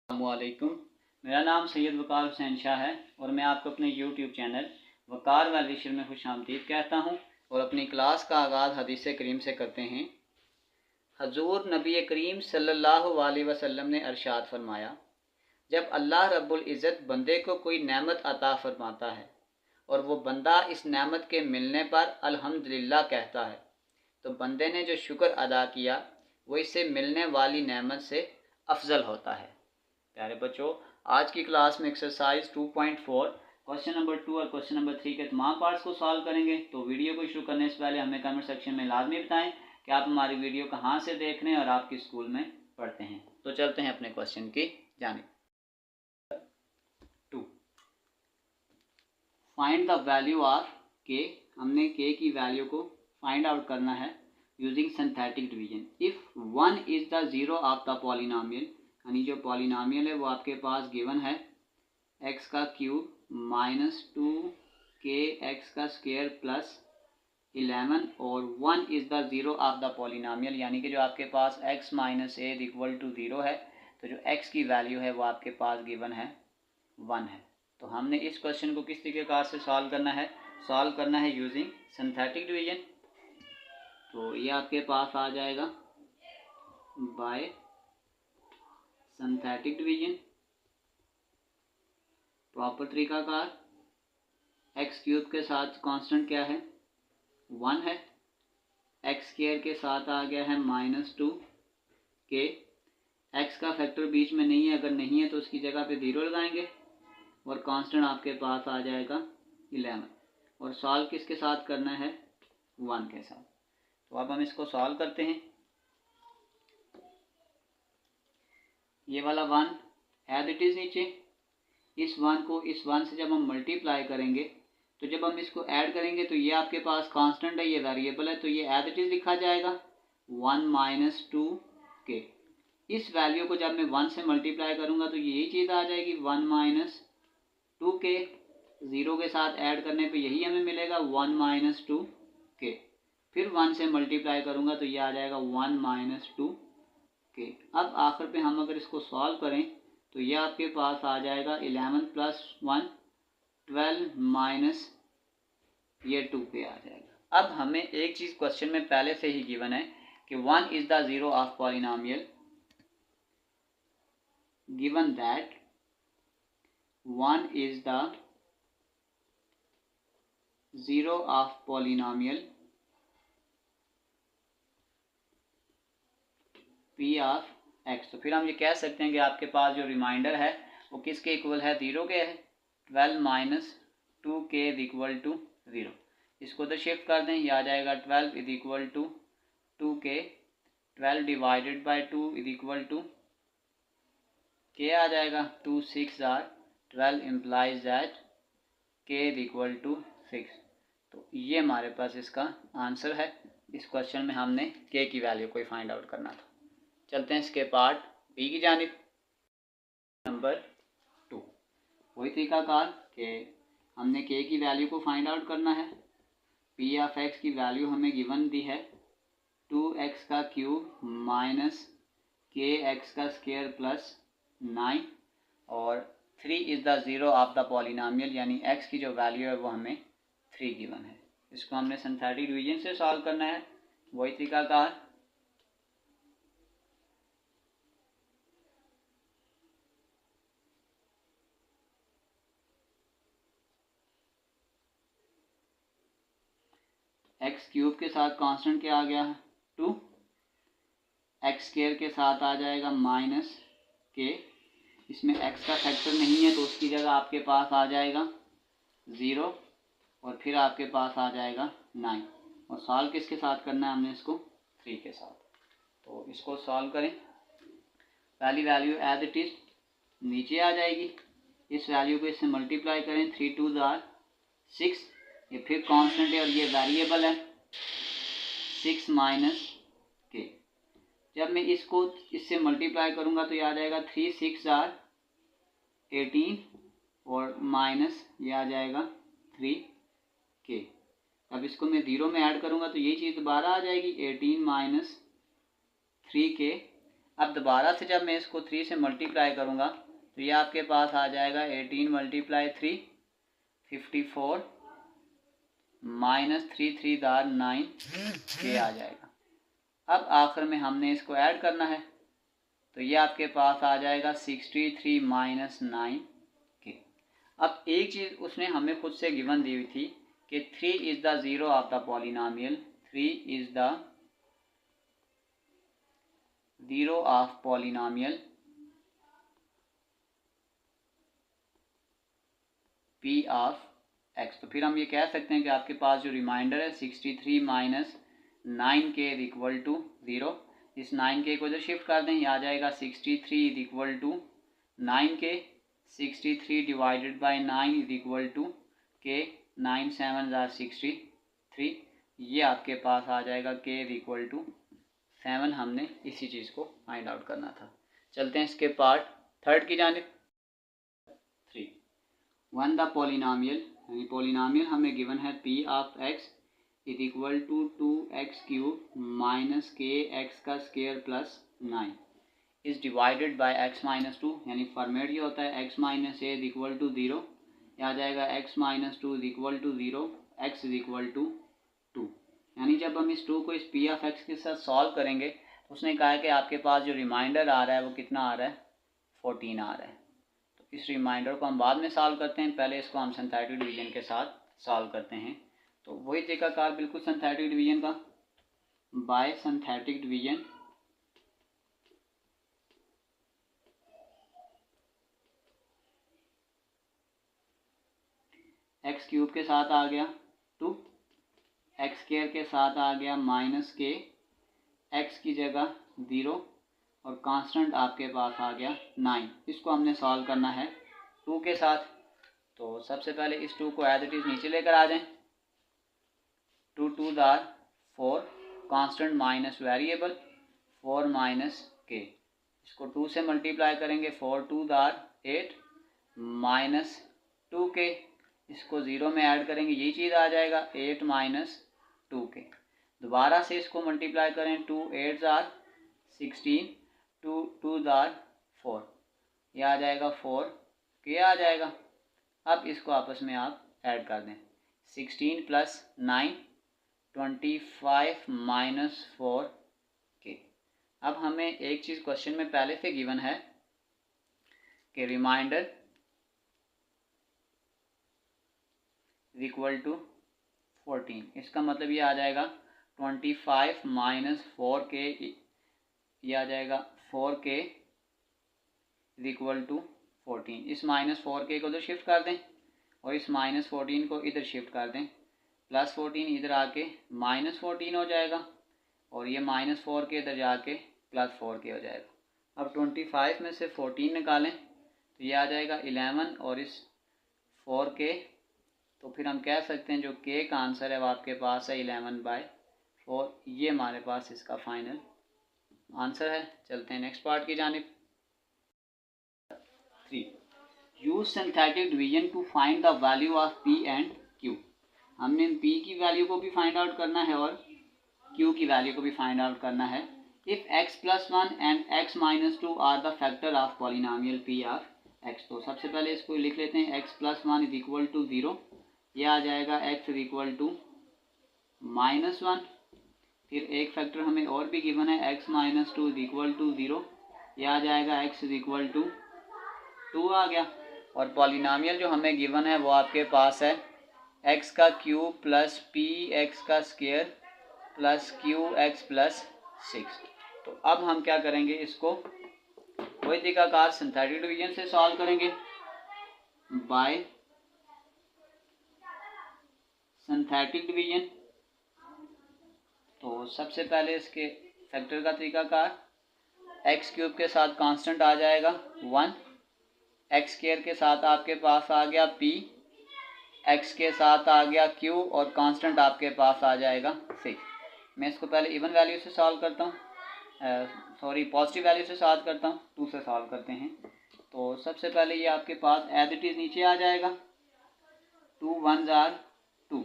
अस्सलामुअलैकुम। मेरा नाम सैयद वकार हुसैन शाह है और मैं आपको अपने यूट्यूब चैनल वकार वैल्यूशन में खुशामदीद कहता हूँ और अपनी क्लास का आगाज़ हदीस करीम से करते हैं। हजूर नबी करीम सल्लल्लाहु अलैहि वसल्लम ने अरशाद फरमाया, जब अल्लाह रब्बुल इज़्ज़त बंदे को कोई नेमत अता फरमाता है और वो बंदा इस नेमत के मिलने पर अल्हम्दुलिल्लाह कहता है, तो बंदे ने जो शुक्र अदा किया वो इससे मिलने वाली नेमत से अफजल होता है। प्यारे बच्चों, आज की क्लास में एक्सरसाइज 2.4 क्वेश्चन नंबर 2 और क्वेश्चन नंबर 3 के तमाम पार्ट्स को सॉल्व करेंगे। तो वीडियो को शुरू करने से पहले हमें कमेंट सेक्शन में लाजमी बताएं कि आप हमारी वीडियो कहाँ से देख रहे हैं और आप किस स्कूल में पढ़ते हैं। तो चलते हैं अपने क्वेश्चन की जानिब। 2, फाइंड द वैल्यू ऑफ के। हमने के की वैल्यू को फाइंड आउट करना है using synthetic division. If 1 is the zero of the polynomial, यानी जो पॉलिनोमियल है वो आपके पास गिवन है एक्स का क्यूब माइनस 2k एक्स का स्क्वायर प्लस 11 और 1 is the zero of the polynomial, यानी कि जो आपके पास x minus a equal to 0 है, तो जो x की वैल्यू है वो आपके पास गिवन है 1 है। तो हमने इस क्वेश्चन को किस तरीके से सॉल्व करना है यूजिंग सिंथेटिक डिवीजन। तो ये आपके पास आ जाएगा बाय सिंथेटिक डिवीजन। प्रॉपर तरीकाकार, एक्स क्यूब के साथ कांस्टेंट क्या है 1 है, एक्स स्क्वायर के साथ आ गया है माइनस 2k, एक्स का फैक्टर बीच में नहीं है, अगर नहीं है तो उसकी जगह पे 0 लगाएंगे और कांस्टेंट आपके पास आ जाएगा 11 और सॉल्व किसके साथ करना है 1 के साथ। तो अब हम इसको सॉल्व करते हैं। ये वाला 1 एज इट इज़ नीचे, इस 1 को इस 1 से जब हम मल्टीप्लाई करेंगे तो जब हम इसको ऐड करेंगे तो ये आपके पास कांस्टेंट है, ये वेरिएबल है, तो ये एज इट इज़ लिखा जाएगा 1 माइनस 2k। इस वैल्यू को जब मैं 1 से मल्टीप्लाई करूँगा तो यही चीज़ आ जाएगी 1 माइनस 2k। 0 के साथ ऐड करने पे यही हमें मिलेगा 1 माइनस 2k। फिर 1 से मल्टीप्लाई करूँगा तो ये आ जाएगा 1 माइनस 2k। अब आखिर पे हम अगर इसको सॉल्व करें तो ये आपके पास आ जाएगा 11 प्लस 1 12 माइनस ये 2k आ जाएगा। अब हमें एक चीज़ क्वेश्चन में पहले से ही गिवन है कि 1 is the zero of polynomial, given that 1 is the zero of polynomial p of x। तो फिर हम ये कह सकते हैं कि आपके पास जो रिमाइंडर है वो किसके इक्वल है 0 के है, 12 minus 2k is equal to 0। इसको तो शिफ्ट कर दें, ये आ जाएगा 12 is equal to 2k, 12 divided by 2 is equal to k आ जाएगा 2 6 or 12 implies that k is equal to 6। तो ये हमारे पास इसका आंसर है। इस क्वेश्चन में हमने k की वैल्यू को फाइंड आउट करना था। चलते हैं इसके पार्ट बी की जानिब। नंबर 2, वही तरीकाकार कि हमने के की वैल्यू को फाइंड आउट करना है। पी ऑफ एक्स की वैल्यू हमें गिवन दी है 2x का क्यूब माइनस के एक्स का स्क्वायर प्लस 9 और 3 is the zero of the polynomial, यानी x की जो वैल्यू है वो हमें 3 गिवन है। इसको हमने सिंथेटिक डिवीजन से सॉल्व करना है, वही तरीकाकार। एक्स क्यूब के साथ कांस्टेंट क्या आ गया 2, एक्स स्क्वायर के साथ आ जाएगा माइनस के, इसमें एक्स का फैक्टर नहीं है तो उसकी जगह आपके पास आ जाएगा 0 और फिर आपके पास आ जाएगा 9 और सॉल्व किसके साथ करना है हमने इसको 3 के साथ। तो इसको सॉल्व करें, पहली वैल्यू एज इट इज़ नीचे आ जाएगी, इस वैल्यू को इससे मल्टीप्लाई करें 3 2 आर 6, ये फिर कांस्टेंट है और ये वेरिएबल है 6 माइनस के। जब मैं इसको इससे मल्टीप्लाई करूंगा तो ये आ जाएगा 3 6 आर 18 और माइनस ये आ जाएगा 3k। अब इसको मैं 0 में ऐड करूंगा तो यही चीज़ दोबारा आ जाएगी 18 माइनस 3k। अब दोबारा से जब मैं इसको 3 से मल्टीप्लाई करूँगा तो ये आपके पास आ जाएगा 18 मल्टीप्लाई 3 54 माइनस 3 3 दार 9 के आ जाएगा। अब आखिर में हमने इसको ऐड करना है तो ये आपके पास आ जाएगा 63 माइनस 9 के। अब एक चीज़ उसने हमें खुद से गिवन दी हुई थी कि 3 is the zero of the polynomial, 3 is the zero of polynomial p of x. तो फिर हम ये कह सकते हैं कि आपके पास जो रिमाइंडर है 63 माइनस 9 के इज इक्वल टू 0। इस 9 के को इधर शिफ्ट कर दें, ये आ जाएगा 63 is equal to 9 k, 63 divided by 9 is equal to k, 9 7 ज़ा 63, ये आपके पास आ जाएगा के इज इक्वल टू 7। हमने इसी चीज़ को फाइंड आउट करना था। चलते हैं इसके पार्ट थर्ड की जानिब। 3 वन द पॉलिनोमियल, यानी पॉलिनोमियल हमें गिवन है p of x is equal to 2x cube minus k x का square plus 9 is divided by x minus 2, यानी फॉर्मेट ये होता है x minus a is equal to 0, यह आ जाएगा x minus 2 is equal to 0, x is equal to 2। यानी जब हम इस 2 को इस पी ऑफ एक्स के साथ सॉल्व करेंगे तो उसने कहा है कि आपके पास जो रिमाइंडर आ रहा है वो कितना आ रहा है, 14 आ रहा है। तो इस रिमाइंडर को हम बाद में सॉल्व करते हैं, पहले इसको हम सिंथेटिक डिवीजन के साथ सॉल्व करते हैं। तो वही तरीकाकार बिल्कुल सिंथेटिक डिवीजन का, bye synthetic division x cube के साथ आ गया 2, एक्स स्क्वायर के साथ आ गया माइनस के, एक्स की जगह 0 और कांस्टेंट आपके पास आ गया 9। इसको हमने सॉल्व करना है 2 के साथ। तो सबसे पहले इस 2 को एज इट इज़ नीचे लेकर आ जाएं। 2 2 दार 4, कांस्टेंट माइनस वेरिएबल 4 माइनस के, इसको 2 से मल्टीप्लाई करेंगे, 4 2 दार 8 माइनस 2 के, इसको 0 में ऐड करेंगे, यही चीज़ आ जाएगा 8 माइनस 2 के। दोबारा से इसको मल्टीप्लाई करें, 2 8 दार 16, 2 2 दार 4, ये आ जाएगा 4 के आ जाएगा। अब इसको आपस में आप ऐड कर दें, 16 प्लस 9 25 माइनस 4 के। अब हमें एक चीज़ क्वेश्चन में पहले से गिवन है कि रिमाइंडर इक्वल टू 14, इसका मतलब ये आ जाएगा 25 माइनस 4 के, ये आ जाएगा 4 के इक्वल टू 14। इस माइनस 4 के को उधर शिफ्ट कर दें और इस माइनस 14 को इधर शिफ्ट कर दें, प्लस 14 इधर आके माइनस 14 हो जाएगा और ये माइनस 4 के इधर जाके प्लस 4 के हो जाएगा। अब 25 में से 14 निकालें तो ये आ जाएगा 11 और इस 4 के, तो फिर हम कह सकते हैं जो के का आंसर है वो आपके पास है 11/4। ये हमारे पास इसका फाइनल आंसर है। चलते हैं नेक्स्ट पार्ट की जानिब। 3 use synthetic division to find the value of p and q. हमने पी की वैल्यू को भी फाइंड आउट करना है और क्यू की वैल्यू को भी फाइंड आउट करना है। If x plus 1 and x minus 2 are the factor of polynomial p of x। तो सबसे पहले इसको लिख लेते हैं, x plus 1 is equal to 0, यह आ जाएगा x is equal to minus 1। फिर एक फैक्टर हमें और भी गिवन है, x minus 2 is equal to 0, यह आ जाएगा x इज इक्वल टू 2 आ गया। और पॉलिनोमियल जो हमें गिवन है वो आपके पास है x का क्यूब प्लस पी एक्स का square plus Q x plus 6। तो अब हम क्या करेंगे, इसको वही तरीकाकार सिंथेटिक डिवीजन से सॉल्व करेंगे, बाय सिंथेटिक डिवीजन। तो सबसे पहले इसके फैक्टर का तरीकाकार, एक्स क्यूब के साथ कांस्टेंट आ जाएगा 1, एक्स स्क्वायर के साथ आपके पास आ गया p, एक्स के साथ आ गया q और कांस्टेंट आपके पास आ जाएगा 6। मैं इसको पहले इवन वैल्यू से सॉल्व करता हूँ, सॉरी पॉजिटिव वैल्यू से सॉल्व करता हूँ, 2 से सॉल्व करते हैं। तो सबसे पहले ये आपके पास एज इट इज़ नीचे आ जाएगा, 2 1 आर 2,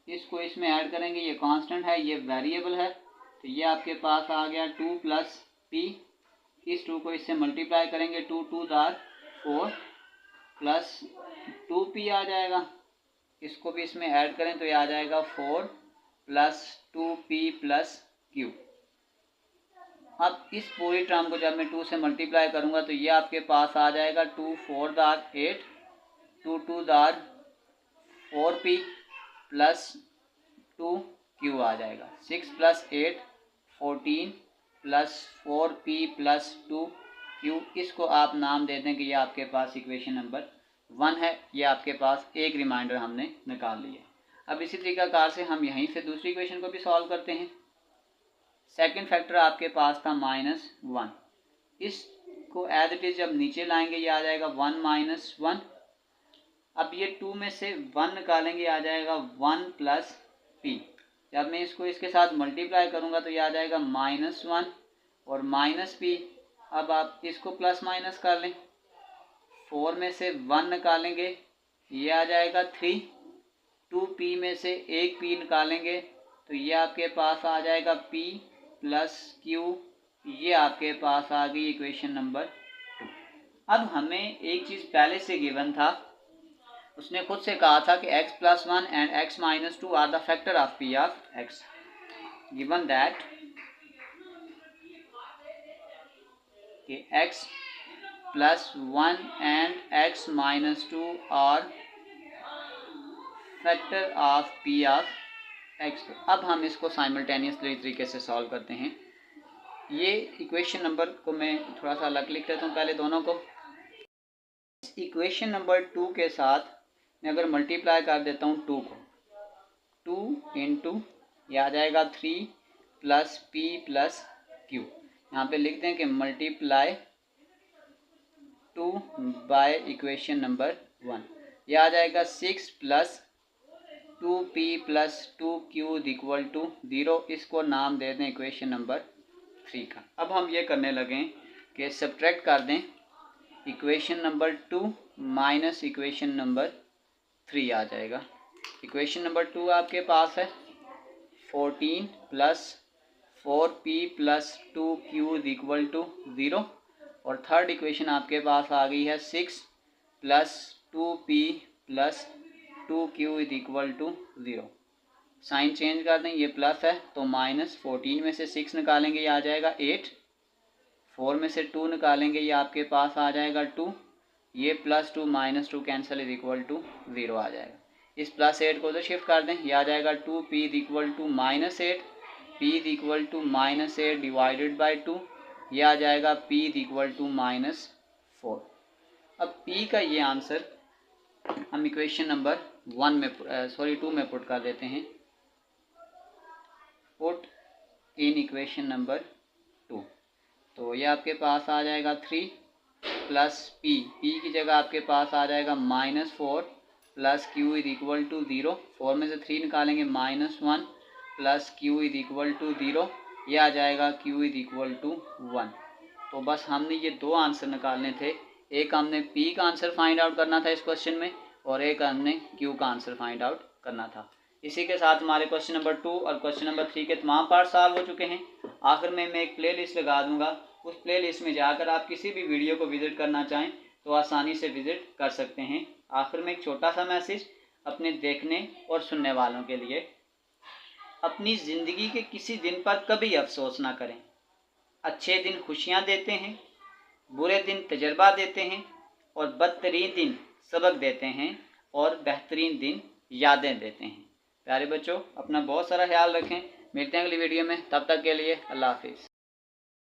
इसको इसमें ऐड करेंगे, ये कांस्टेंट है ये वेरिएबल है, तो ये आपके पास आ गया 2 प्लस पी इस 2 को इससे मल्टीप्लाई करेंगे, 2 2 दार 4 प्लस 2p आ जाएगा। इसको भी इसमें ऐड करें तो ये आ जाएगा 4 प्लस 2p प्लस q। अब इस पूरी टर्म को जब मैं 2 से मल्टीप्लाई करूंगा तो ये आपके पास आ जाएगा 2 4 दार 8, 2 2 दार 4p प्लस 2q आ जाएगा। 6 plus 8 14 plus 4p plus 2q। इसको आप नाम दे दें कि ये आपके पास इक्वेशन नंबर 1 है। ये आपके पास एक रिमाइंडर हमने निकाल लिया। अब इसी तरीकाकार से हम यहीं से दूसरी इक्वेशन को भी सॉल्व करते हैं। सेकंड फैक्टर आपके पास था -1, इसको एज इट इज जब नीचे लाएंगे ये आ जाएगा 1 - 1। अब ये 2 में से 1 निकालेंगे आ जाएगा 1 प्लस p। जब मैं इसको इसके साथ मल्टीप्लाई करूंगा तो ये आ जाएगा -1 और माइनस p। अब आप इसको प्लस माइनस कर लें, 4 में से 1 निकालेंगे ये आ जाएगा 3, 2p में से एक p निकालेंगे तो ये आपके पास आ जाएगा p प्लस q। ये आपके पास आ गई इक्वेशन नंबर 2। अब हमें एक चीज़ पहले से गिवन था, उसने खुद से कहा था कि x + 1 and x - 2 are the factor of p of x। Given that कि x + 1 and x - 2 are factor of p of x। अब हम इसको साइमल्टेनियसली तरीके से सॉल्व करते हैं। ये इक्वेशन नंबर को मैं थोड़ा सा अलग लिख लेता हूँ पहले दोनों को। इस इक्वेशन नंबर 2 के साथ मैं अगर मल्टीप्लाई कर देता हूँ 2 को, 2 इंटू ये आ जाएगा 3 प्लस p प्लस q। यहाँ पे लिखते हैं कि मल्टीप्लाई 2 बाय इक्वेशन नंबर 1। ये आ जाएगा 6 plus 2p plus 2q equal to 0। इसको नाम दे दें इक्वेशन नंबर 3 का। अब हम ये करने लगें कि सब्ट्रैक्ट कर दें equation number 2 minus equation number 3 आ जाएगा। इक्वेशन नंबर 2 आपके पास है 14 plus 4p plus 2q equal to 0 और थर्ड इक्वेशन आपके पास आ गई है 6 plus 2p plus 2q equal to 0। Sign change कर दें, ये प्लस है तो -14 में से 6 निकालेंगे ये आ जाएगा 8, 4 में से 2 निकालेंगे ये आपके पास आ जाएगा 2, ये +2 -2 कैंसिल इक्वल टू 0 आ जाएगा। इस +8 को तो शिफ्ट कर दें, ये आ जाएगा 2p equal to -8, p equal to -8 divided by 2, ये आ जाएगा p इक्वल टू -4। अब p का ये आंसर हम इक्वेशन नंबर 2 में पुट कर देते हैं। पुट इन इक्वेशन नंबर 2 तो ये आपके पास आ जाएगा 3 प्लस p की जगह आपके पास आ जाएगा -4 प्लस q इक्वल टू 0। 4 में से 3 निकालेंगे -1 प्लस q इक्वल टू 0, ये आ जाएगा q इक्वल टू 1। तो बस हमने ये दो आंसर निकालने थे। एक हमने p का आंसर फाइंड आउट करना था इस क्वेश्चन में और एक हमने q का आंसर फाइंड आउट करना था। इसी के साथ हमारे क्वेश्चन नंबर 2 और क्वेश्चन नंबर 3 के तमाम पार्ट सॉल्व हो चुके हैं। आखिर में मैं एक प्लेलिस्ट लगा दूंगा, उस प्लेलिस्ट में जाकर आप किसी भी वीडियो को विज़िट करना चाहें तो आसानी से विज़िट कर सकते हैं। आखिर में एक छोटा सा मैसेज अपने देखने और सुनने वालों के लिए, अपनी ज़िंदगी के किसी दिन पर कभी अफसोस ना करें। अच्छे दिन खुशियाँ देते हैं, बुरे दिन तजर्बा देते हैं और बदतरीन दिन सबक देते हैं और बेहतरीन दिन यादें देते हैं। प्यारे बच्चों, अपना बहुत सारा ख्याल रखें। मिलते हैं अगली वीडियो में, तब तक के लिए अल्लाह हाफिज़।